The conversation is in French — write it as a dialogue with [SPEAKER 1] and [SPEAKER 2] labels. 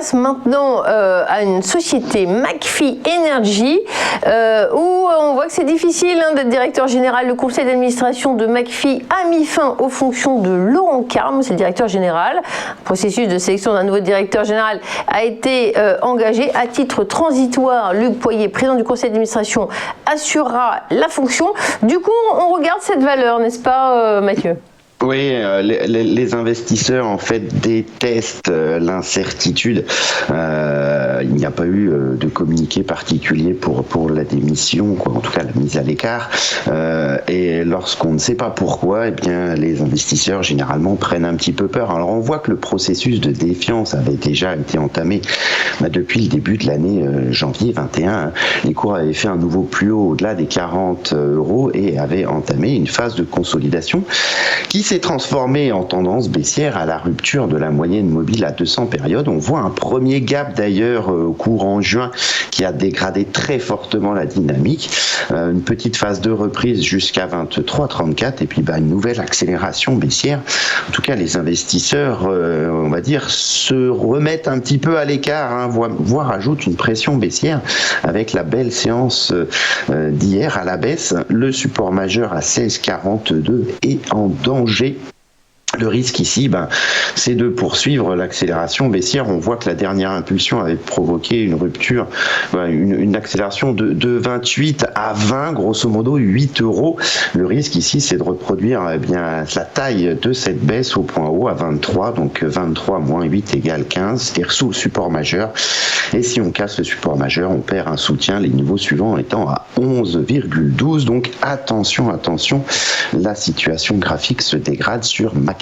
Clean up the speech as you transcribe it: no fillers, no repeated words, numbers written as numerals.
[SPEAKER 1] passe maintenant à une société McPhy Energy où on voit que c'est difficile d'être directeur général. Le conseil d'administration de McPhy a mis fin aux fonctions de Laurent Carme, c'est le directeur général. Le processus de sélection d'un nouveau directeur général a été engagé à titre transitoire. Luc Poirier, président du conseil d'administration, assurera la fonction. Du coup, on regarde cette valeur, n'est-ce pas, Mathieu ?
[SPEAKER 2] Oui, les investisseurs en fait détestent l'incertitude. Il n'y a pas eu de communiqué particulier pour la démission, quoi, en tout cas la mise à l'écart. Et lorsqu'on ne sait pas pourquoi, eh bien les investisseurs généralement prennent un petit peu peur. Alors on voit que le processus de défiance avait déjà été entamé depuis le début de l'année janvier 21. Les cours avaient fait un nouveau plus haut au-delà des 40 € et avaient entamé une phase de consolidation qui s'est transformé en tendance baissière à la rupture de la moyenne mobile à 200 périodes. On voit un premier gap d'ailleurs au courant juin qui a dégradé très fortement la dynamique. Une petite phase de reprise jusqu'à 23,34 et puis une nouvelle accélération baissière. En tout cas, les investisseurs, on va dire, se remettent un petit peu à l'écart, voire ajoutent une pression baissière avec la belle séance d'hier à la baisse. Le support majeur à 16,42 est en danger. Le risque ici, c'est de poursuivre l'accélération baissière. On voit que la dernière impulsion avait provoqué une rupture, une accélération de 28 à 20, grosso modo 8 €. Le risque ici, c'est de reproduire la taille de cette baisse au point haut à 23, donc 23 moins 8 égale 15, c'est-à-dire sous le support majeur. Et si on casse le support majeur, on perd un soutien, les niveaux suivants étant à 11,12. Donc attention, la situation graphique se dégrade sur McPhy.